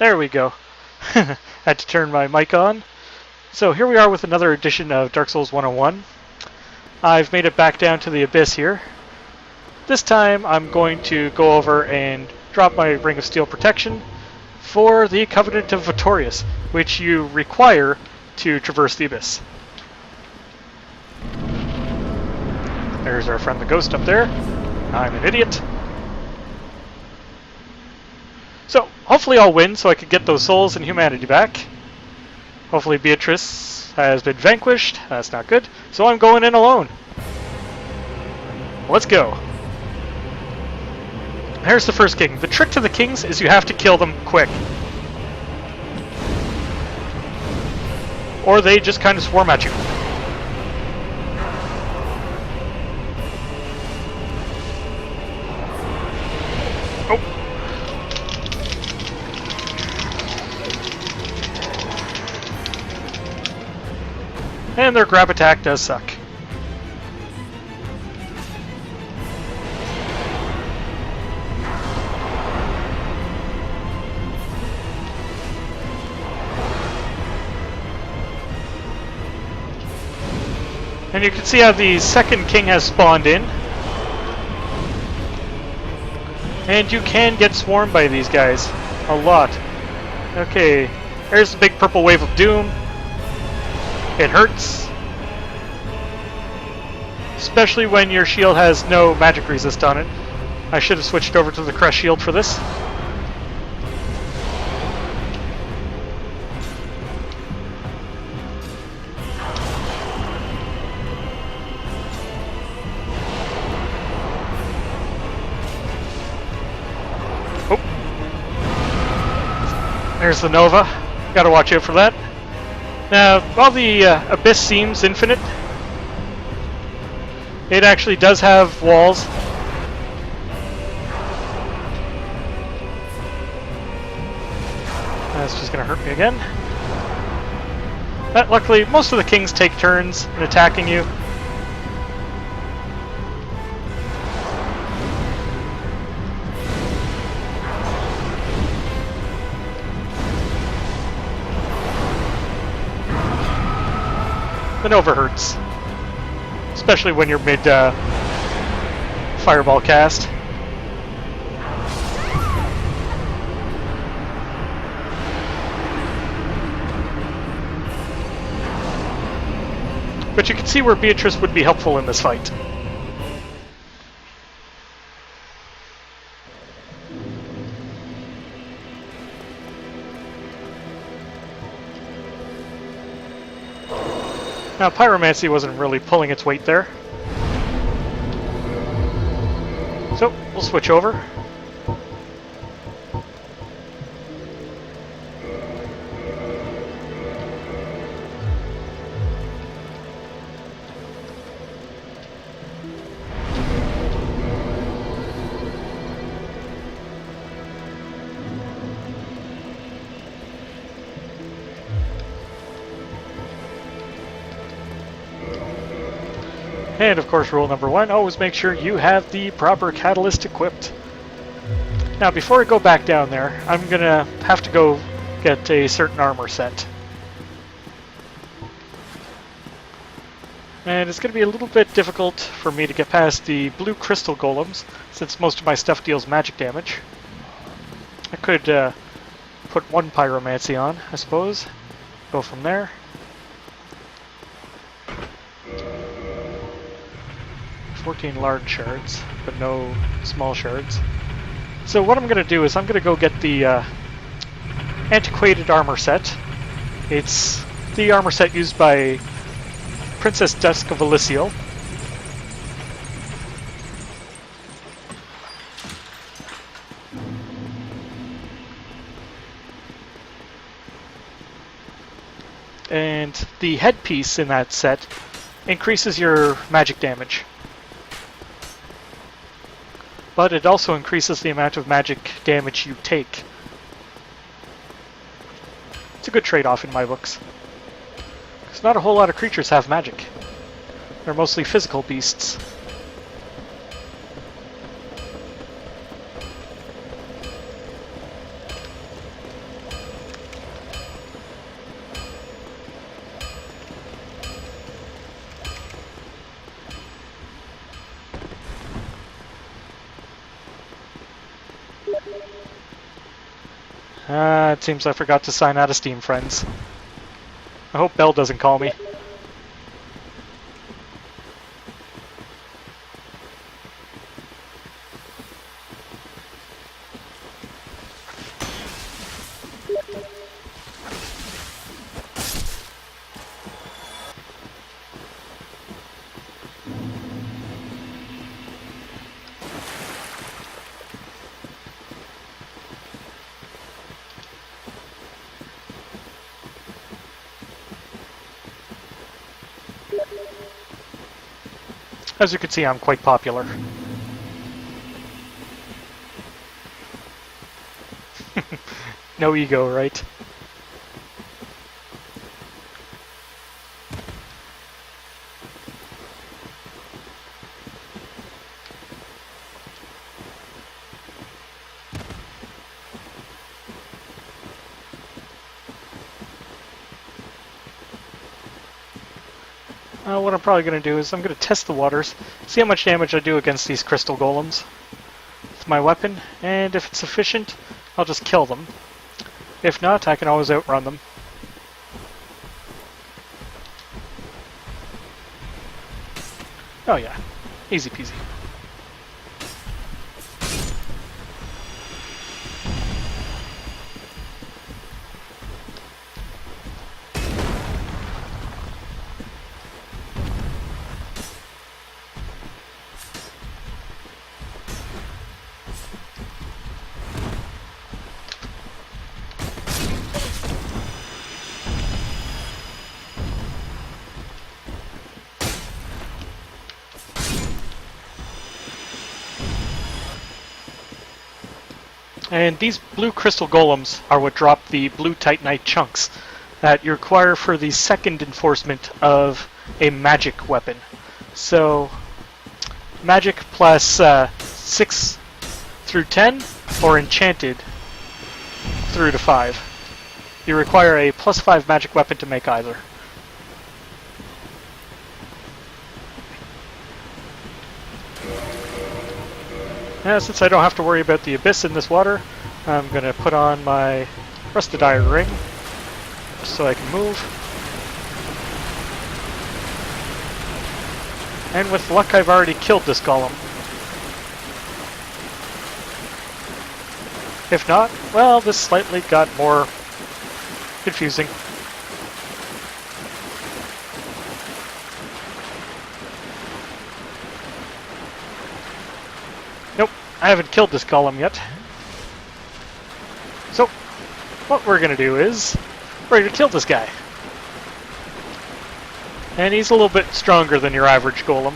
There we go. Had to turn my mic on. So here we are with another edition of Dark Souls 101. I've made it back down to the Abyss here. This time I'm going to go over and drop my Ring of Steel protection for the Covenant of Vittorious, which you require to traverse the Abyss. There's our friend the Ghost up there. I'm an idiot. So, hopefully I'll win so I can get those souls and humanity back. Hopefully Beatrice has been vanquished. That's not good. So I'm going in alone. Let's go. Here's the first king. The trick to the kings is you have to kill them quick. Or they just kind of swarm at you. Oh. And their grab attack does suck. And you can see how the second king has spawned in. And you can get swarmed by these guys. A lot. Okay, there's the big purple wave of doom. It hurts. Especially when your shield has no magic resist on it. I should have switched over to the crest shield for this. There's the Nova. Gotta watch out for that. Now, while the Abyss seems infinite, it actually does have walls. That's just gonna hurt me again. But luckily, most of the kings take turns in attacking you. The Nova hurts, especially when you're mid fireball cast. But you can see where Beatrice would be helpful in this fight. Now, Pyromancy wasn't really pulling its weight there. So, we'll switch over. And of course, rule number one, always make sure you have the proper catalyst equipped. Now, before I go back down there, I'm gonna have to go get a certain armor set. And it's gonna be a little bit difficult for me to get past the blue crystal golems, since most of my stuff deals magic damage. I could put one pyromancy on, I suppose. Go from there. $14 large shards, but no small shards. So what I'm going to do is I'm going to go get the antiquated armor set. It's the armor set used by Princess Dusk of Elysial. And the headpiece in that set increases your magic damage. But it also increases the amount of magic damage you take. It's a good trade-off in my books. Because not a whole lot of creatures have magic. They're mostly physical beasts. It seems I forgot to sign out of Steam, friends. I hope Belle doesn't call me. As you can see, I'm quite popular. No ego, right? What I'm probably going to do is I'm going to test the waters, see how much damage I do against these crystal golems with my weapon, and if it's sufficient, I'll just kill them. If not, I can always outrun them. Oh yeah, easy peasy. And these blue crystal golems are what drop the blue titanite chunks that you require for the second enforcement of a magic weapon. So, magic plus 6 through 10, or enchanted through to 5. You require a plus 5 magic weapon to make either. Since I don't have to worry about the abyss in this water, I'm going to put on my rusted iron ring so I can move. And with luck, I've already killed this golem. If not, well, this slightly got more confusing. Nope, I haven't killed this golem yet. So, what we're gonna do is, we're gonna kill this guy. And he's a little bit stronger than your average golem.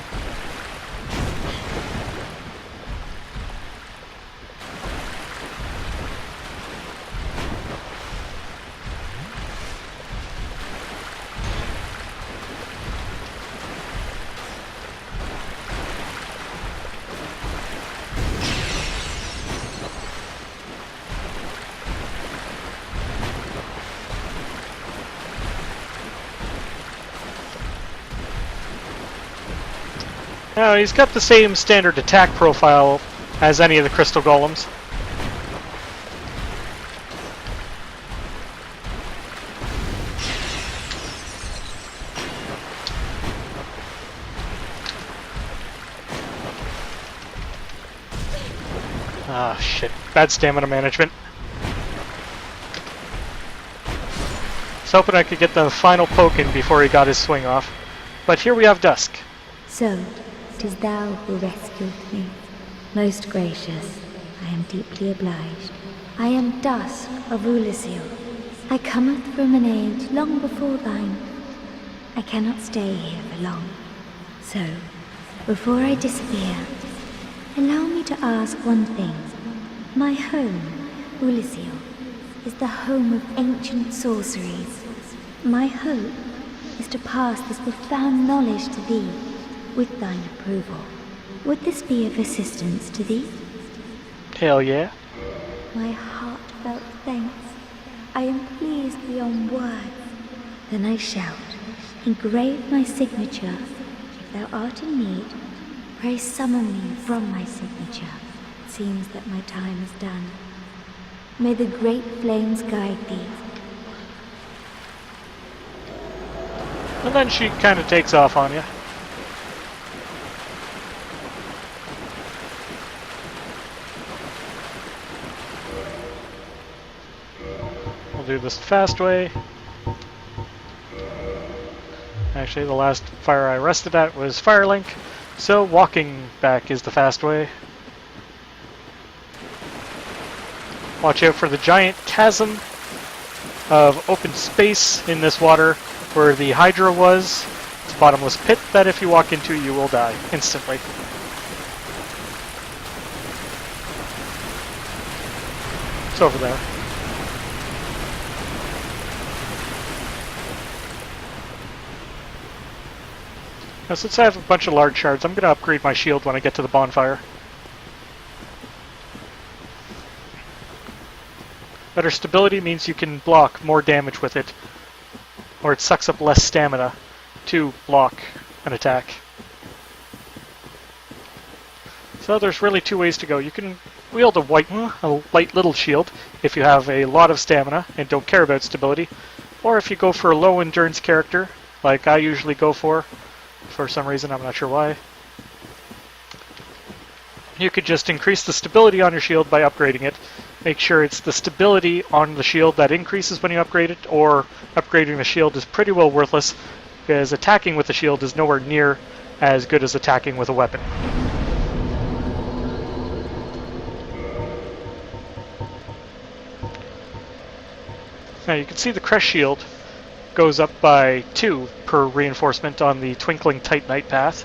Now, he's got the same standard attack profile as any of the crystal golems. Ah, shit. Bad stamina management. I was hoping I could get the final poke in before he got his swing off. But here we have Dusk. So, 'tis thou who rescued me. Most gracious, I am deeply obliged. I am Dusk of Ulyssil. I cometh from an age long before thine. I cannot stay here for long. So, before I disappear, allow me to ask one thing. My home, Ulyssil, is the home of ancient sorceries. My hope is to pass this profound knowledge to thee, with thine approval. Would this be of assistance to thee? Hell yeah. My heartfelt thanks. I am pleased beyond words. Then I shout, engrave my signature. If thou art in need, pray summon me from my signature. It seems that my time is done. May the great flames guide thee. And then she kind of takes off on you. We'll do this the fast way. Actually, the last fire I rested at was Firelink, so walking back is the fast way. Watch out for the giant chasm of open space in this water where the Hydra was. It's a bottomless pit that if you walk into, you will die instantly. It's over there. Now, since I have a bunch of large shards, I'm going to upgrade my shield when I get to the bonfire. Better stability means you can block more damage with it, or it sucks up less stamina to block an attack. So there's really two ways to go. You can wield a light little shield if you have a lot of stamina and don't care about stability, or if you go for a low endurance character, like I usually go for some reason, I'm not sure why. You could just increase the stability on your shield by upgrading it. Make sure it's the stability on the shield that increases when you upgrade it, or upgrading the shield is pretty well worthless, because attacking with the shield is nowhere near as good as attacking with a weapon. Now you can see the crest shield goes up by 2 per reinforcement on the Twinkling Titanite path,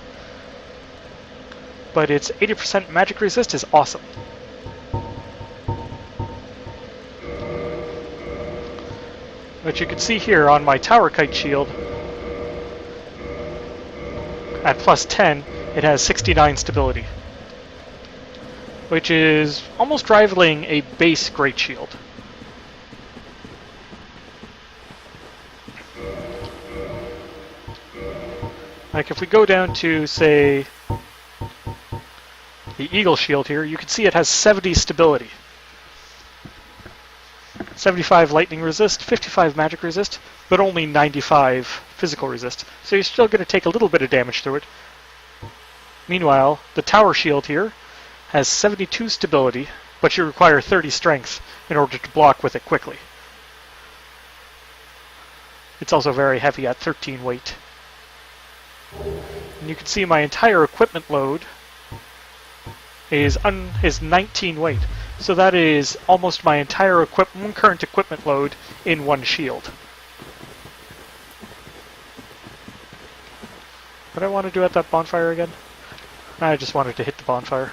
but its 80% magic resist is awesome. But you can see here on my Tower Kite shield, at plus 10, it has 69 stability, which is almost rivaling a base Great Shield. Like if we go down to, say, the Eagle Shield here, you can see it has 70 stability. 75 lightning resist, 55 magic resist, but only 95 physical resist. So you're still going to take a little bit of damage through it. Meanwhile, the Tower Shield here has 72 stability, but you require 30 strength in order to block with it quickly. It's also very heavy at 13 weight. And you can see my entire equipment load is 19 weight. So that is almost my entire current equipment load in one shield. What do I want to do at that bonfire again? I just wanted to hit the bonfire.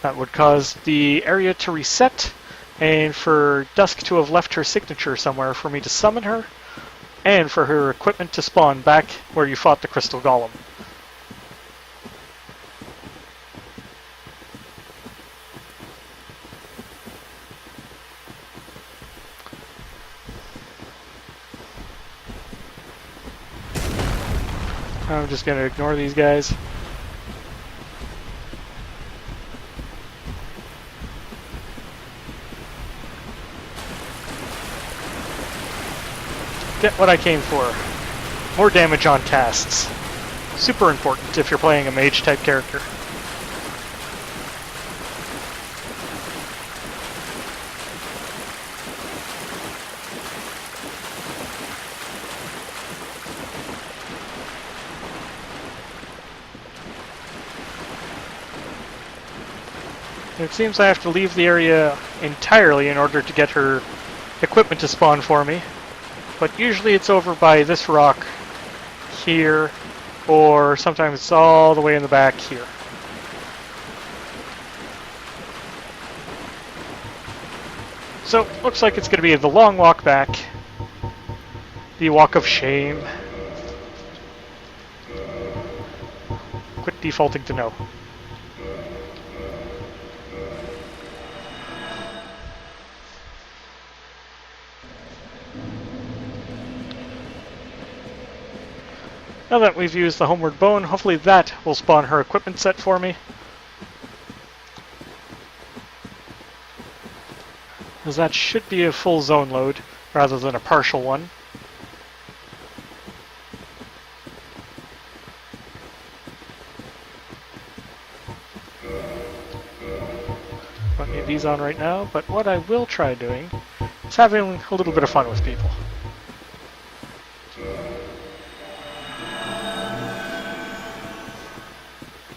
That would cause the area to reset, and for Dusk to have left her signature somewhere for me to summon her, and for her equipment to spawn back where you fought the Crystal Golem. I'm just going to ignore these guys. Get what I came for. More damage on casts. Super important if you're playing a mage type character. It seems I have to leave the area entirely in order to get her equipment to spawn for me. But usually it's over by this rock here, or sometimes it's all the way in the back here. So, looks like it's going to be the long walk back. The walk of shame. Quit defaulting to no. Now that we've used the Homeward Bone, hopefully that will spawn her equipment set for me. Because that should be a full zone load rather than a partial one. Don't need these on right now, but what I will try doing is having a little bit of fun with people.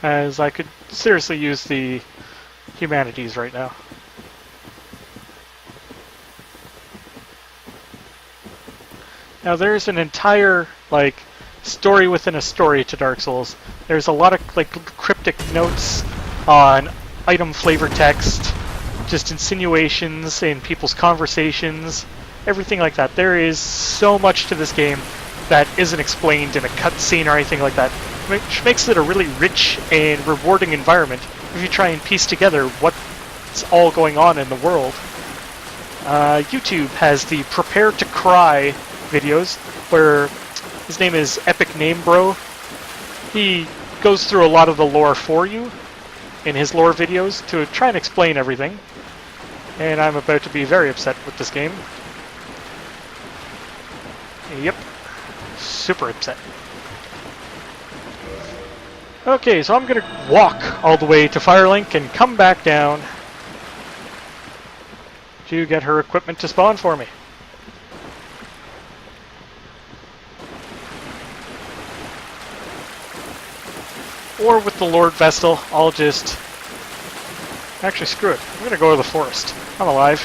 As I could seriously use the humanities right now. Now there's an entire, like, story within a story to Dark Souls. There's a lot of, like, cryptic notes on item flavor text, just insinuations in people's conversations, everything like that. There is so much to this game that isn't explained in a cutscene or anything like that, which makes it a really rich and rewarding environment if you try and piece together what's all going on in the world. YouTube has the Prepare to Cry videos, where his name is Epic Name Bro. He goes through a lot of the lore for you in his lore videos to try and explain everything. And I'm about to be very upset with this game. Yep. Super upset. Okay, so I'm gonna walk all the way to Firelink and come back down to get her equipment to spawn for me. Or with the Lord Vestal, I'll just... Actually, screw it. I'm gonna go to the forest. I'm alive.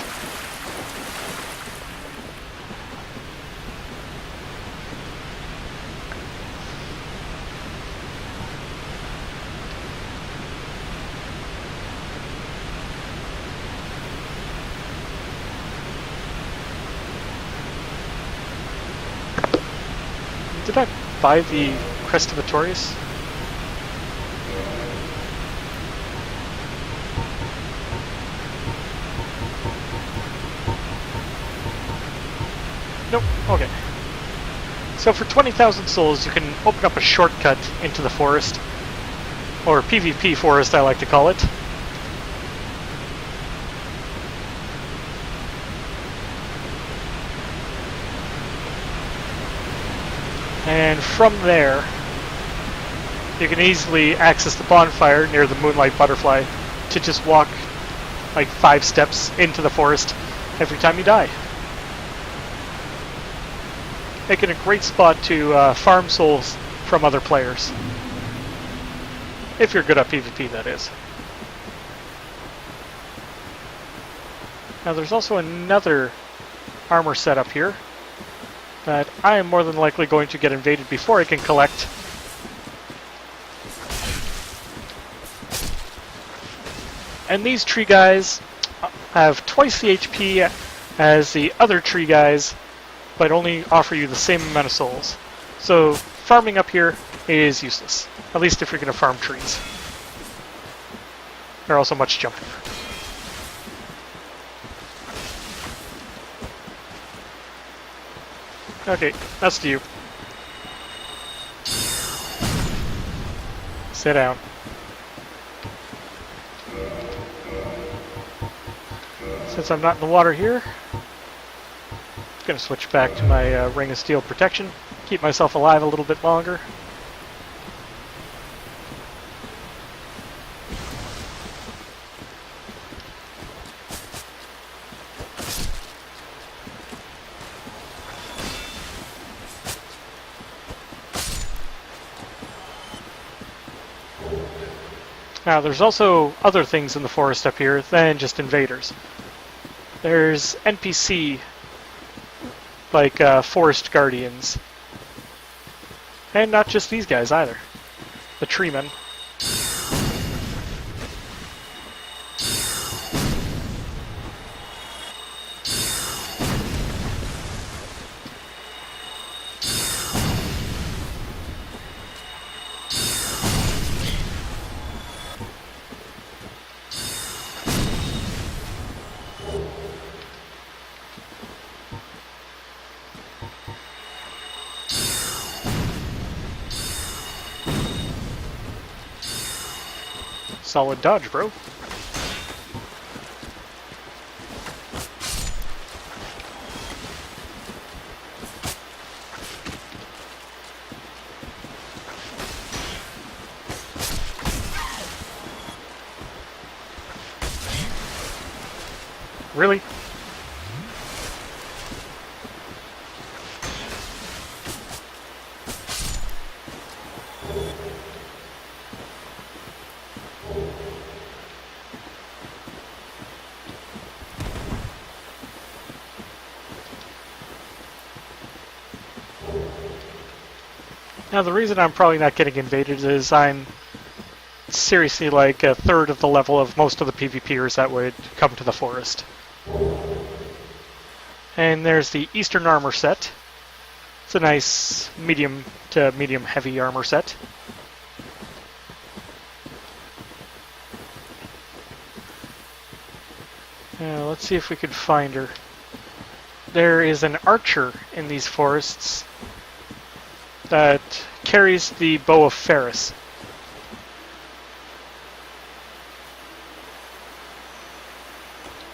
Did I buy the Crest of Victorious? Nope, okay. So for 20,000 souls, you can open up a shortcut into the forest. Or PvP forest, I like to call it. And from there, you can easily access the bonfire near the Moonlight Butterfly to just walk like 5 steps into the forest every time you die. Making a great spot to farm souls from other players. If you're good at PvP, that is. Now there's also another armor setup here that I am more than likely going to get invaded before I can collect. And these tree guys have twice the HP as the other tree guys, but only offer you the same amount of souls. So farming up here is useless, at least if you're going to farm trees. They're also much jumpier. Okay, that's to you. Sit down. Since I'm not in the water here, I'm going to switch back to my Ring of Steel protection, keep myself alive a little bit longer. Now, there's also other things in the forest up here than just invaders. There's NPC, like forest guardians. And not just these guys either. The treemen. Solid dodge, bro. really? Now the reason I'm probably not getting invaded is I'm seriously like a third of the level of most of the PvPers that would come to the forest. And there's the Eastern armor set. It's a nice medium to medium heavy armor set. Now let's see if we can find her. There is an archer in these forests that carries the Bow of Ferris.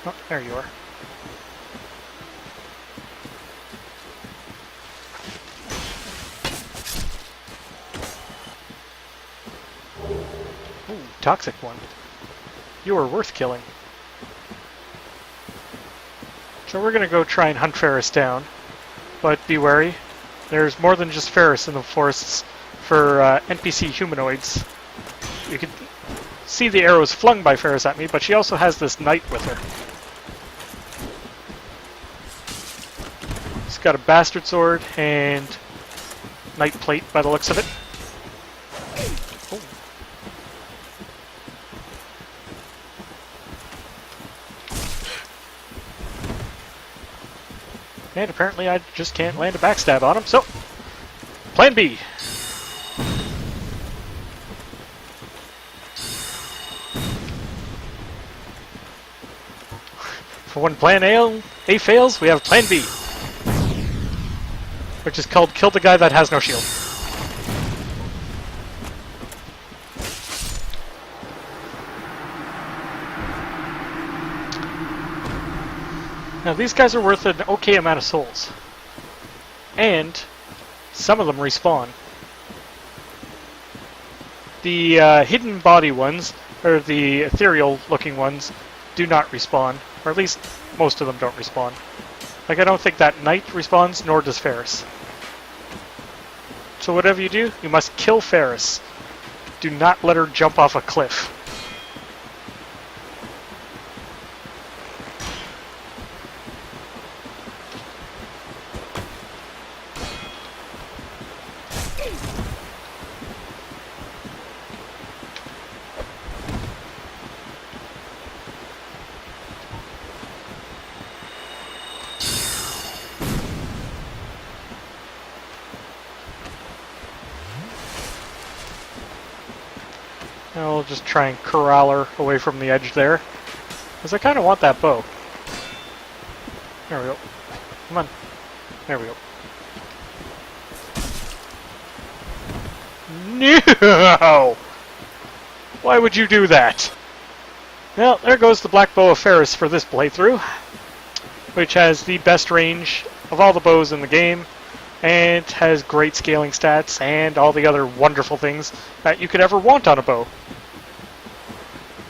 Oh, there you are. Ooh, toxic one. You are worth killing. So we're gonna go try and hunt Ferris down, but be wary. There's more than just Ferris in the forests for NPC humanoids. You can see the arrows flung by Ferris at me, but she also has this knight with her. She's got a bastard sword and knight plate by the looks of it. Oh. And apparently I just can't land a backstab on him, so plan B. For when plan A fails, we have plan B. Which is called kill the guy that has no shield. Now these guys are worth an okay amount of souls. And some of them respawn. The hidden body ones, or the ethereal looking ones, do not respawn. Or at least most of them don't respawn. Like I don't think that knight respawns, nor does Ferris. So whatever you do, you must kill Ferris. Do not let her jump off a cliff. I'll just try and corral her away from the edge there. Because I kind of want that bow. There we go. Come on. There we go. No! Why would you do that? Well, there goes the Black Bow of Ferris for this playthrough. Which has the best range of all the bows in the game. And has great scaling stats and all the other wonderful things that you could ever want on a bow.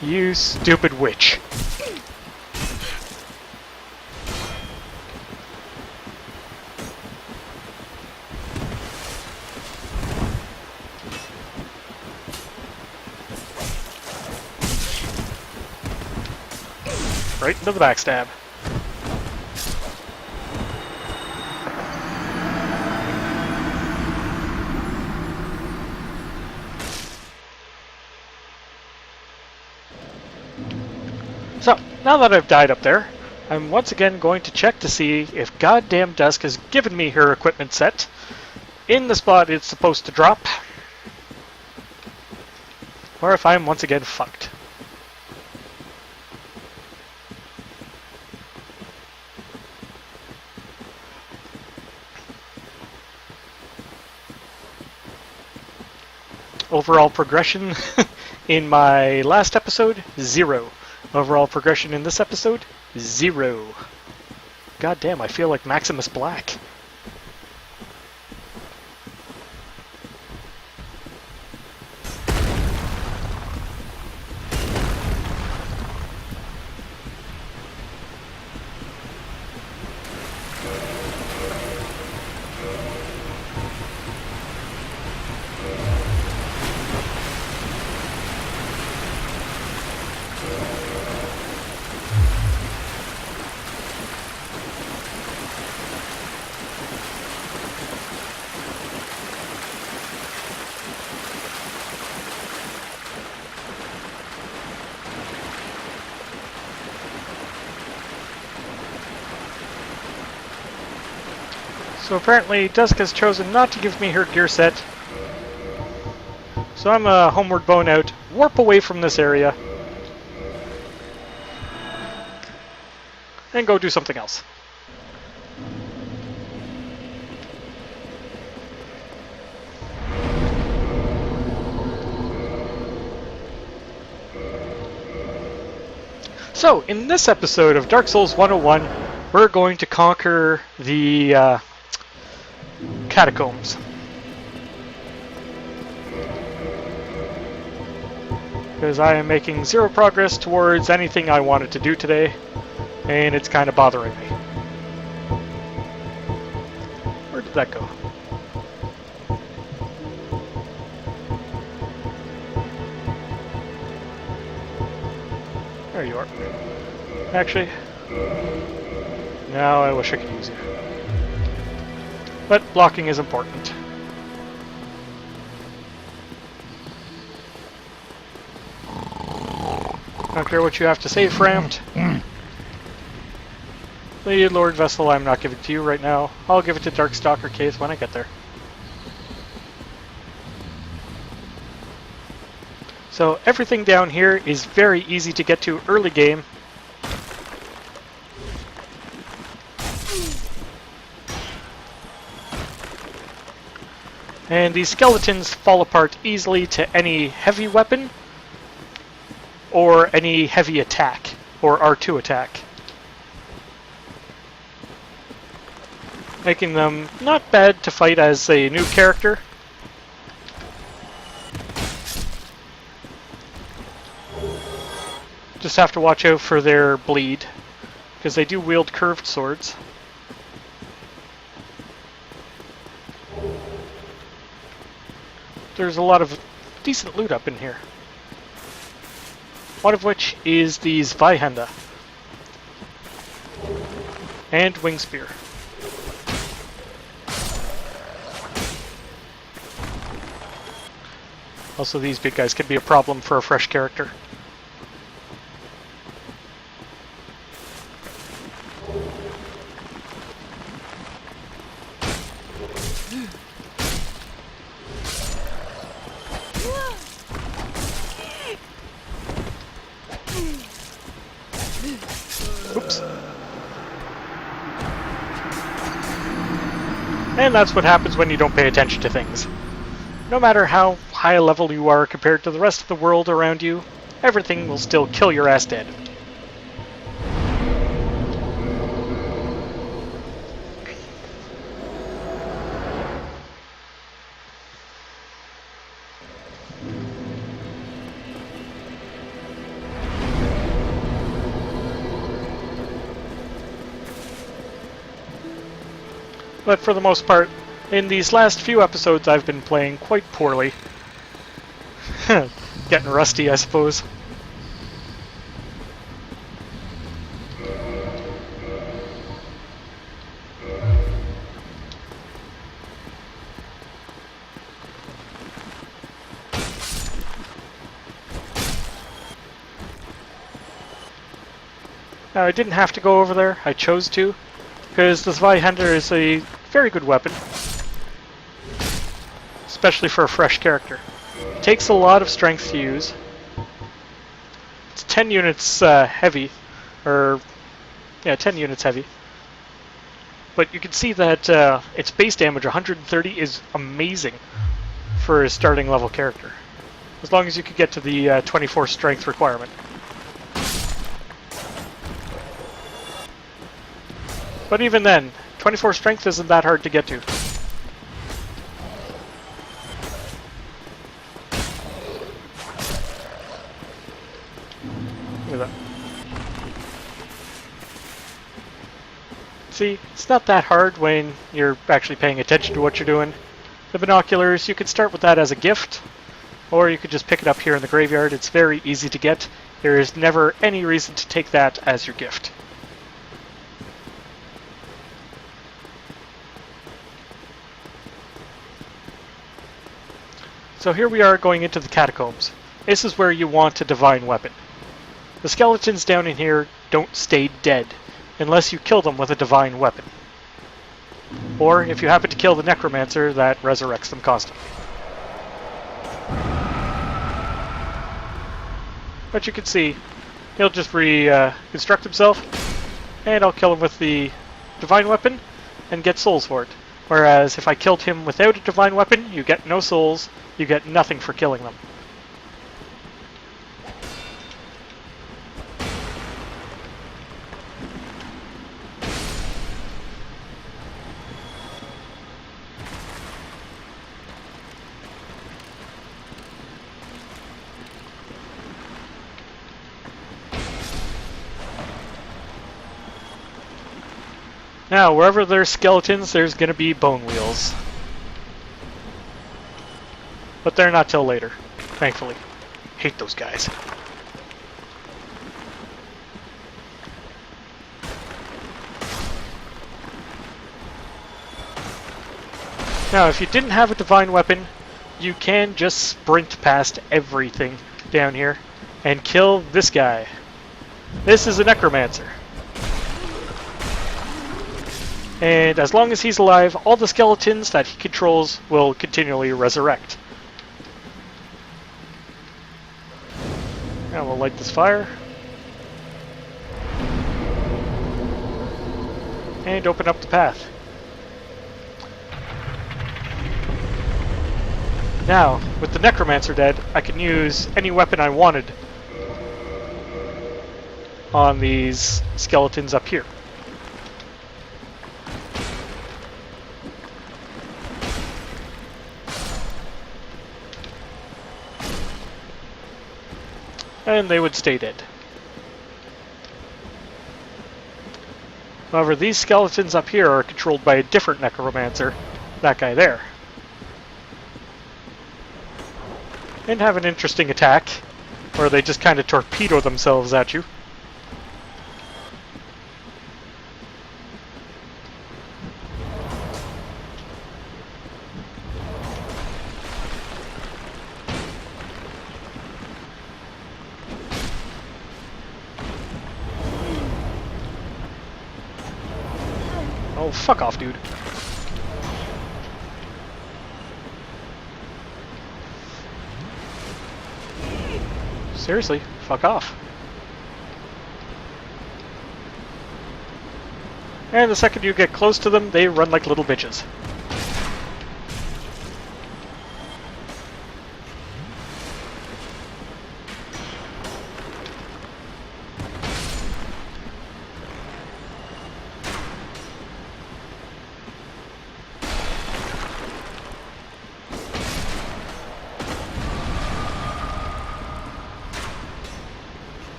You stupid witch. Right into the backstab. So, now that I've died up there, I'm once again going to check to see if goddamn Dusk has given me her equipment set in the spot it's supposed to drop, or if I'm once again fucked. Overall progression in my last episode, 0. Overall progression in this episode, 0. God damn, I feel like Maximus Black. So apparently Dusk has chosen not to give me her gear set. So I'm homeward bound out, warp away from this area, and go do something else. So, in this episode of Dark Souls 101, we're going to conquer the catacombs. Because I am making zero progress towards anything I wanted to do today, and it's kind of bothering me. Where did that go? There you are. Actually, now I wish I could use you. But blocking is important. I don't care what you have to say, Framped. The Lord Vessel I'm not giving to you right now. I'll give it to Darkstalker Case when I get there. So everything down here is very easy to get to early game. And these skeletons fall apart easily to any heavy weapon or any heavy attack or R2 attack, making them not bad to fight as a new character. Just have to watch out for their bleed, because they do wield curved swords. There's a lot of decent loot up in here. One of which is the Zweihände and Wing Spear. Also, these big guys could be a problem for a fresh character. Oops. And that's what happens when you don't pay attention to things. No matter how high a level you are compared to the rest of the world around you, everything will still kill your ass dead. But for the most part, in these last few episodes I've been playing quite poorly. Getting rusty, I suppose. Now, I didn't have to go over there, I chose to, because the Zweihände is a very good weapon, especially for a fresh character. It takes a lot of strength to use. It's 10 units heavy, or yeah, 10 units heavy. But you can see that its base damage, 130, is amazing for a starting level character, as long as you could get to the 24 strength requirement. But even then, 24 strength isn't that hard to get to. Look at that. See, it's not that hard when you're actually paying attention to what you're doing. The binoculars, you could start with that as a gift, or you could just pick it up here in the graveyard. It's very easy to get. There is never any reason to take that as your gift. So here we are going into the catacombs. This is where you want a divine weapon. The skeletons down in here don't stay dead unless you kill them with a divine weapon. Or if you happen to kill the necromancer, that resurrects them constantly. But you can see, he'll just reconstruct himself, and I'll kill him with the divine weapon and get souls for it. Whereas if I killed him without a divine weapon, you get no souls, you get nothing for killing them. Now, wherever there's skeletons, there's going to be bone wheels. But they're not till later, thankfully. Hate those guys. Now, if you didn't have a divine weapon, you can just sprint past everything down here and kill this guy. This is a necromancer. And as long as he's alive, all the skeletons that he controls will continually resurrect. Now we'll light this fire. And open up the path. Now, with the necromancer dead, I can use any weapon I wanted on these skeletons up here. And they would stay dead. However, these skeletons up here are controlled by a different necromancer, that guy there. And have an interesting attack, where they just kind of torpedo themselves at you. Oh, fuck off, dude. Seriously, fuck off. And the second you get close to them, they run like little bitches.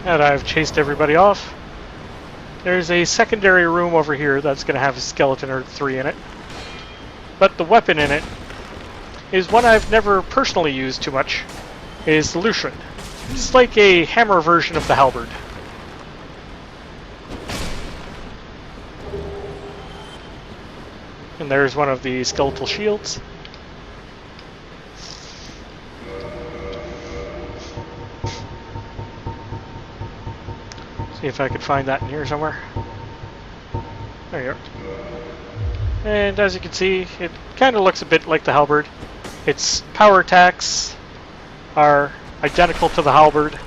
And I've chased everybody off. There's a secondary room over here that's going to have a skeleton or 3 in it. But the weapon in it is one I've never personally used too much, is the Lucian. It's like a hammer version of the halberd. And there's one of the skeletal shields. See if I could find that in here somewhere. There you are. And as you can see, it kind of looks a bit like the halberd. Its power attacks are identical to the halberd.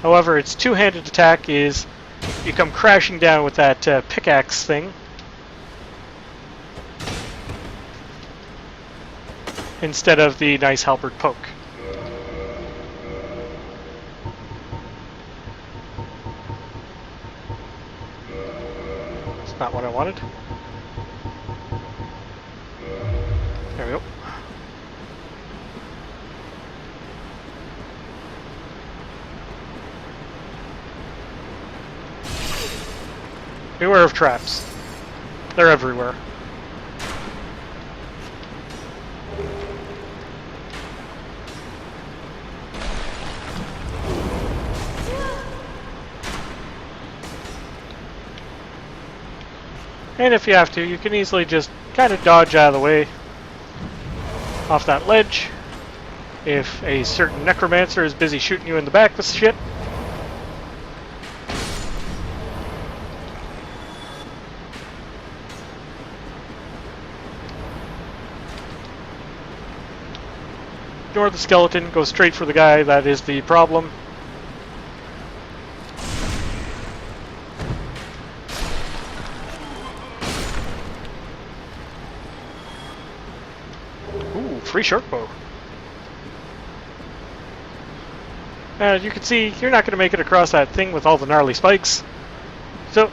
However, its two-handed attack is you come crashing down with that pickaxe thing. Instead of the nice halberd poke. not what I wanted. There we go. Beware of traps. They're everywhere. And if you have to, you can easily just kind of dodge out of the way off that ledge. If a certain necromancer is busy shooting you in the back with shit. Ignore the skeleton, go straight for the guy that is the problem. Ooh, free short bow. As you can see, you're not going to make it across that thing with all the gnarly spikes. So,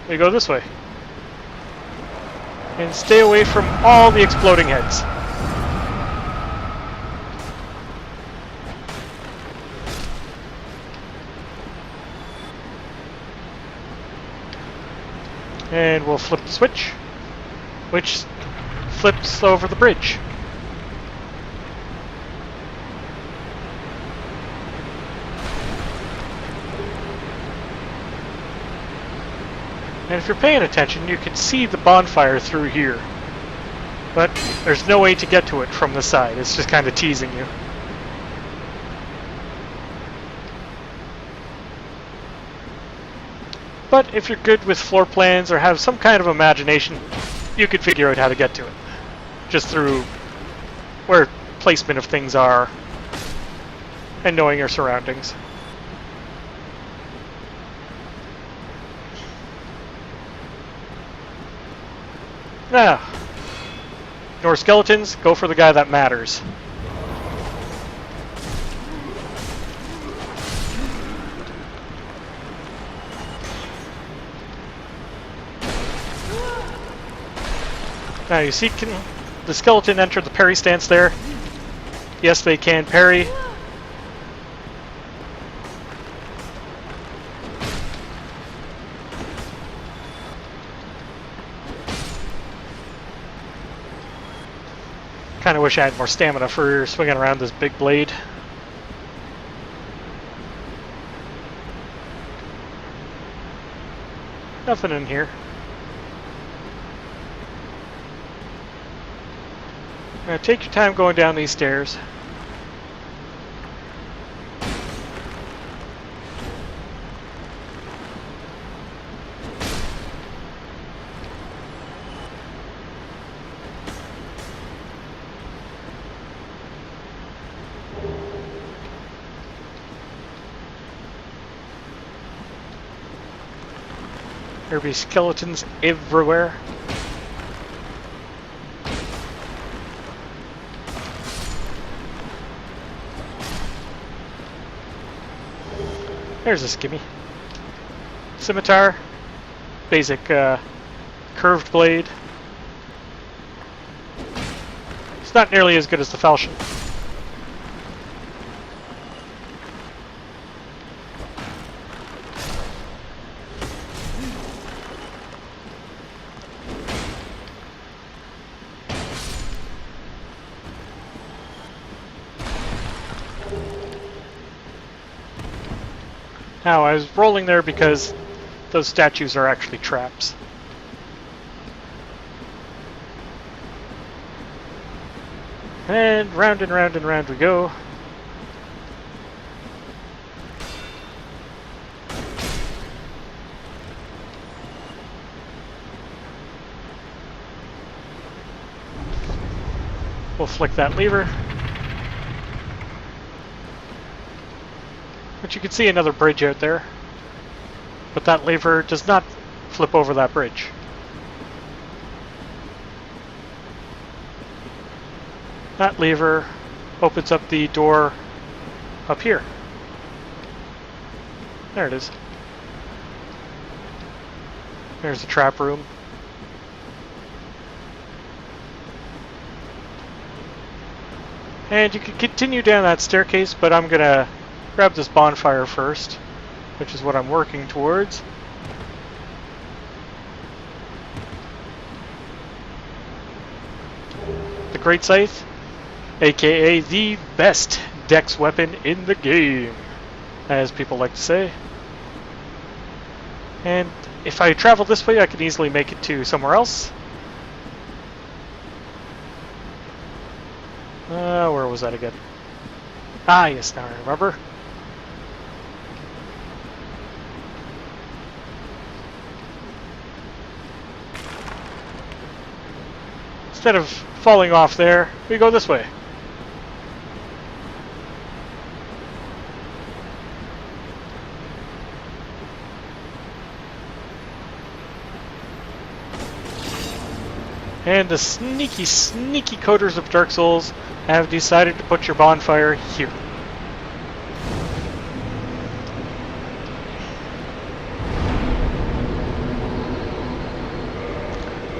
we go this way. And stay away from all the exploding heads. And we'll flip the switch, which flips over the bridge. And if you're paying attention, you can see the bonfire through here. But there's no way to get to it from the side. It's just kind of teasing you. But if you're good with floor plans or have some kind of imagination, you could figure out how to get to it. Just through where placement of things are and knowing your surroundings. Now, ignore skeletons, go for the guy that matters. Now you see, can the skeleton enter the parry stance there? Yes, they can parry. Kind of wish I had more stamina for swinging around this big blade. Nothing in here. Now take your time going down these stairs. There be skeletons everywhere. There's a skimmy. Scimitar. Basic curved blade. It's not nearly as good as the falchion. Now, I was rolling there because those statues are actually traps. And round and round we go. We'll flick that lever. But you can see another bridge out there. But that lever does not flip over that bridge. That lever opens up the door up here. There it is. There's the trap room. And you can continue down that staircase, but I'm gonna grab this bonfire first, which is what I'm working towards. The Great Scythe, aka the best dex weapon in the game, as people like to say. And if I travel this way, I can easily make it to somewhere else. Where was that again? Ah, yes, now I remember. Instead of falling off there, we go this way. And the sneaky, sneaky coders of Dark Souls have decided to put your bonfire here.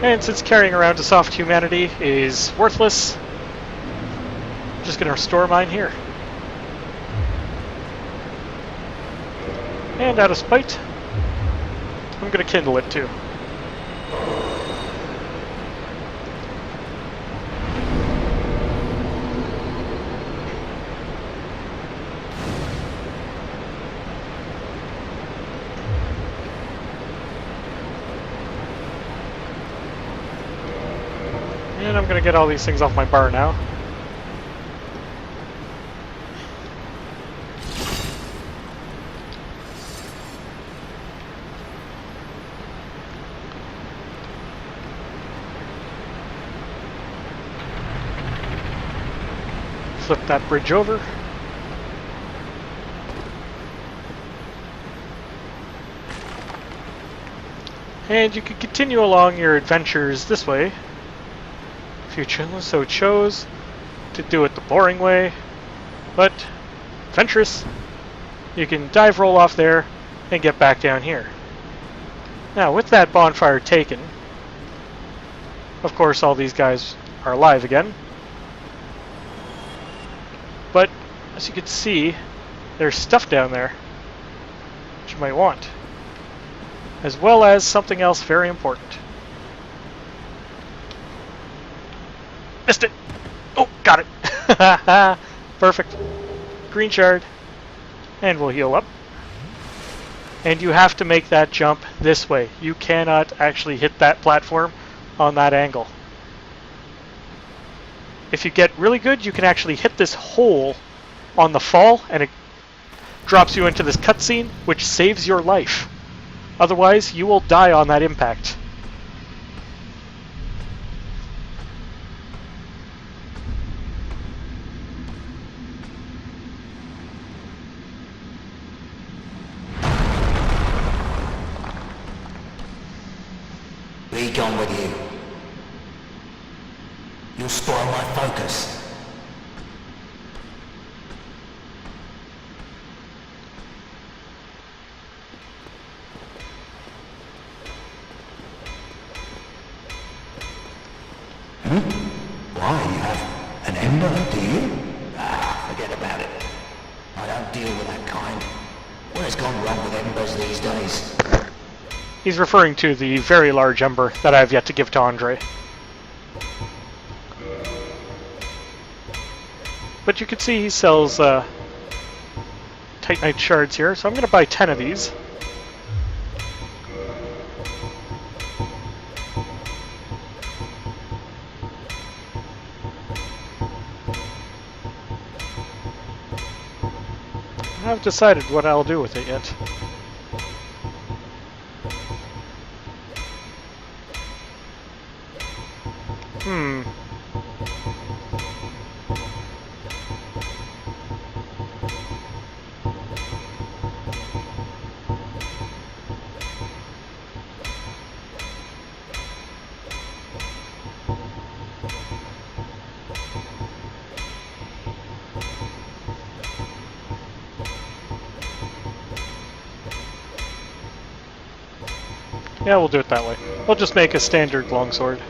And since carrying around a soft humanity is worthless, I'm just going to restore mine here. And out of spite, I'm going to kindle it too. And I'm going to get all these things off my bar now. Flip that bridge over. And you can continue along your adventures this way. If you so chose to do it the boring way, but adventurous, you can dive roll off there and get back down here. Now with that bonfire taken, of course all these guys are alive again, but as you can see there's stuff down there which you might want, as well as something else very important. Missed it! Oh, got it! Perfect. Green shard. And we'll heal up. And you have to make that jump this way. You cannot actually hit that platform on that angle. If you get really good, you can actually hit this hole on the fall, and it drops you into this cutscene, which saves your life. Otherwise, you will die on that impact. Be gone with you. You'll spoil my focus. Why, you have an ember, do you? Ah, forget about it. I don't deal with that kind. What has gone wrong with embers these days? He's referring to the very large ember that I have yet to give to Andre. But you can see he sells Titanite shards here, so I'm going to buy 10 of these. I haven't decided what I'll do with it yet. Yeah, we'll do it that way. We'll just make a standard longsword.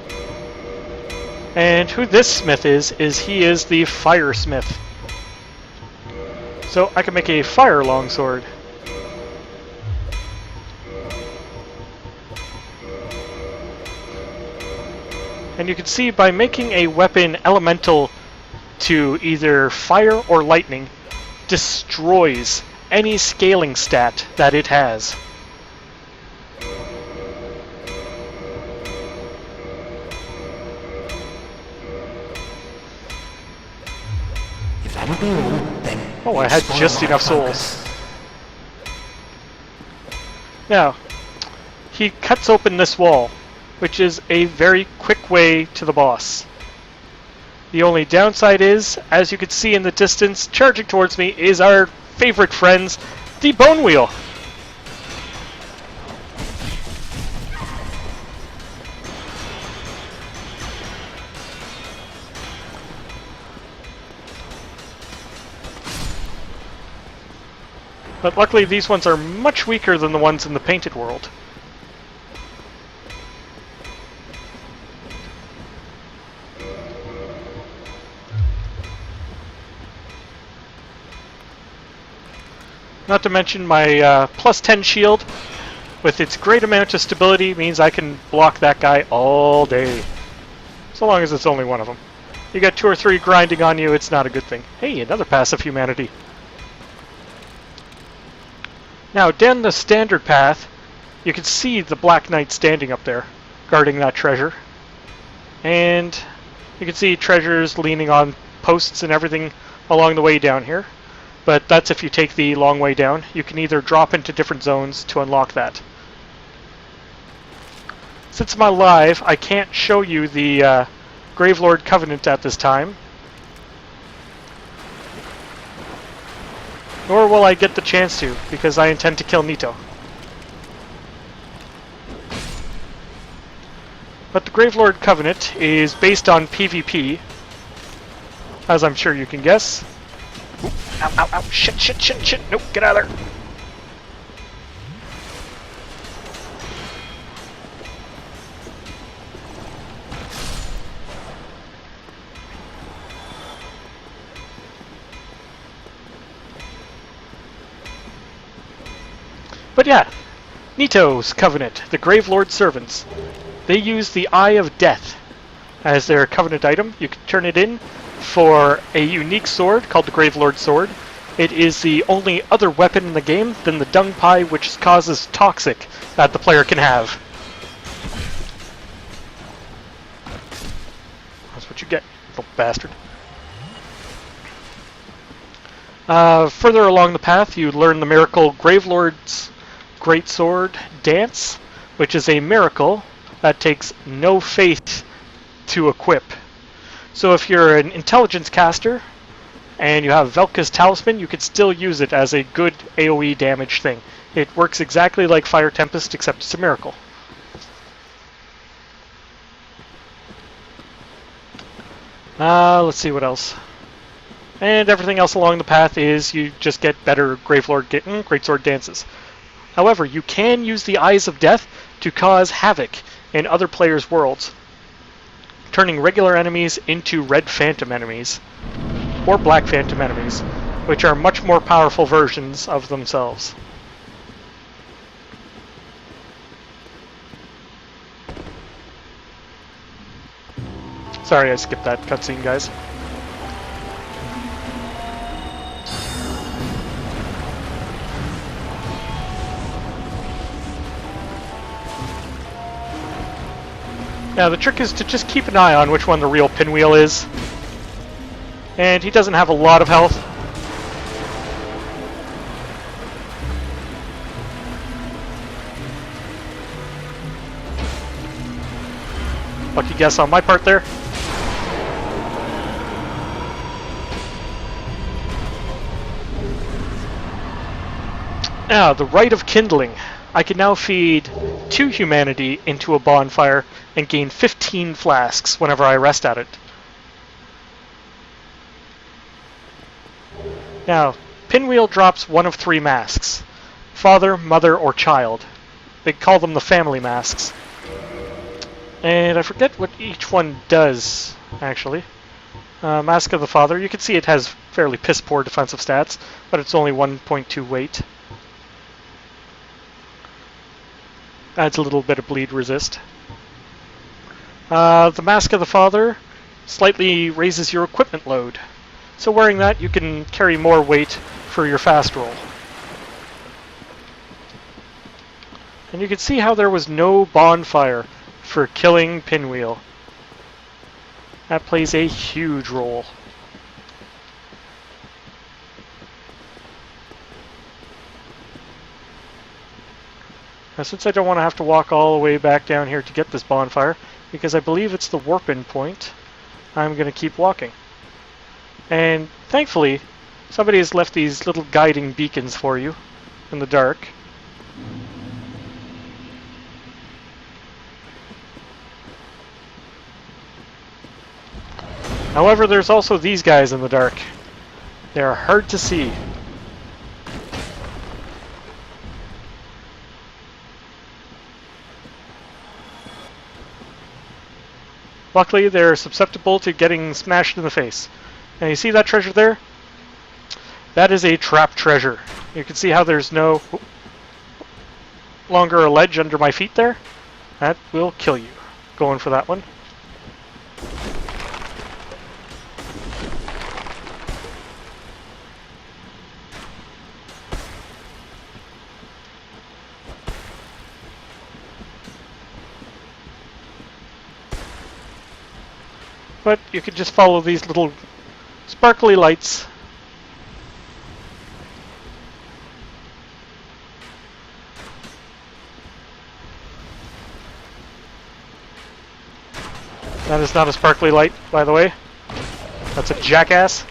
And who this smith is he is the fire smith. So I can make a fire longsword. And you can see by making a weapon elemental to either fire or lightning, destroys any scaling stat that it has. If that'll be all, then... Oh, I had just enough souls. Now, he cuts open this wall, which is a very quick way to the boss. The only downside is, as you can see in the distance, charging towards me is our favorite friends, the Pinwheel. But luckily these ones are much weaker than the ones in the painted world. Not to mention my plus 10 shield, with its great amount of stability, means I can block that guy all day. So long as it's only one of them. You got 2 or 3 grinding on you, it's not a good thing. Hey, another pass of humanity. Now, down the standard path, you can see the Black Knight standing up there, guarding that treasure. And you can see treasures leaning on posts and everything along the way down here. But that's if you take the long way down. You can either drop into different zones to unlock that. Since I'm alive, I can't show you the Gravelord Covenant at this time. Nor will I get the chance to, because I intend to kill Nito. But the Gravelord Covenant is based on PvP, as I'm sure you can guess. Ooh, ow, ow, ow, shit, nope, get out of there. But yeah, Nito's Covenant, the Gravelord servants. They use the Eye of Death as their Covenant item. You can turn it in for a unique sword called the Gravelord Sword. It is the only other weapon in the game than the Dung Pie, which causes Toxic, that the player can have. That's what you get, little bastard. Further along the path, you learn the miracle Gravelord's Greatsword Dance, which is a miracle that takes no faith to equip. So if you're an intelligence caster and you have Velka's Talisman, you could still use it as a good AoE damage thing. It works exactly like Fire Tempest, except it's a miracle. Let's see what else. And everything else along the path is you just get better Greatsword dances. However, you can use the Eyes of Death to cause havoc in other players' worlds, turning regular enemies into Red Phantom enemies, or Black Phantom enemies, which are much more powerful versions of themselves. Sorry, I skipped that cutscene, guys. Now the trick is to just keep an eye on which one the real Pinwheel is. And he doesn't have a lot of health. Lucky guess on my part there. Now, the Rite of Kindling. I can now feed 2 humanity into a bonfire and gain 15 flasks whenever I rest at it. Now, Pinwheel drops one of 3 masks: father, mother, or child. They call them the family masks. And I forget what each one does, actually. Mask of the Father, you can see it has fairly piss-poor defensive stats, but it's only 1.2 weight. Adds a little bit of bleed resist. The Mask of the Father slightly raises your equipment load. So wearing that, you can carry more weight for your fast roll. And you can see how there was no bonfire for killing Pinwheel. That plays a huge role. Now, since I don't want to have to walk all the way back down here to get this bonfire, because I believe it's the warp-in point, I'm going to keep walking. And thankfully, somebody has left these little guiding beacons for you in the dark. However, there's also these guys in the dark. They are hard to see. Luckily, they're susceptible to getting smashed in the face. And you see that treasure there? That is a trap treasure. You can see how there's no longer a ledge under my feet there. That will kill you. Going for that one. But you can just follow these little sparkly lights. That is not a sparkly light, by the way. That's a jackass.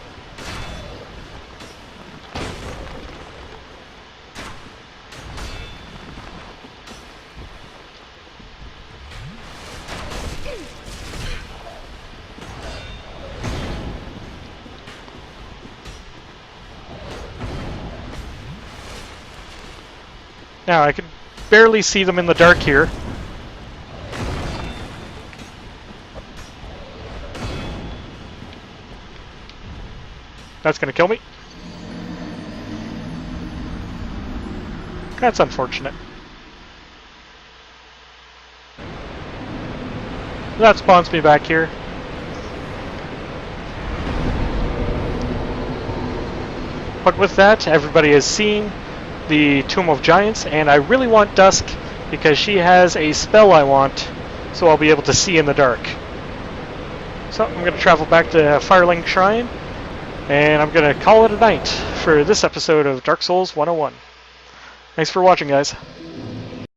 Now, I can barely see them in the dark here. That's going to kill me. That's unfortunate. That spawns me back here. But with that, everybody has seen the Tomb of Giants, and I really want Dusk because she has a spell I want, so I'll be able to see in the dark. So I'm going to travel back to Firelink Shrine, and I'm going to call it a night for this episode of Dark Souls 101. Thanks for watching, guys.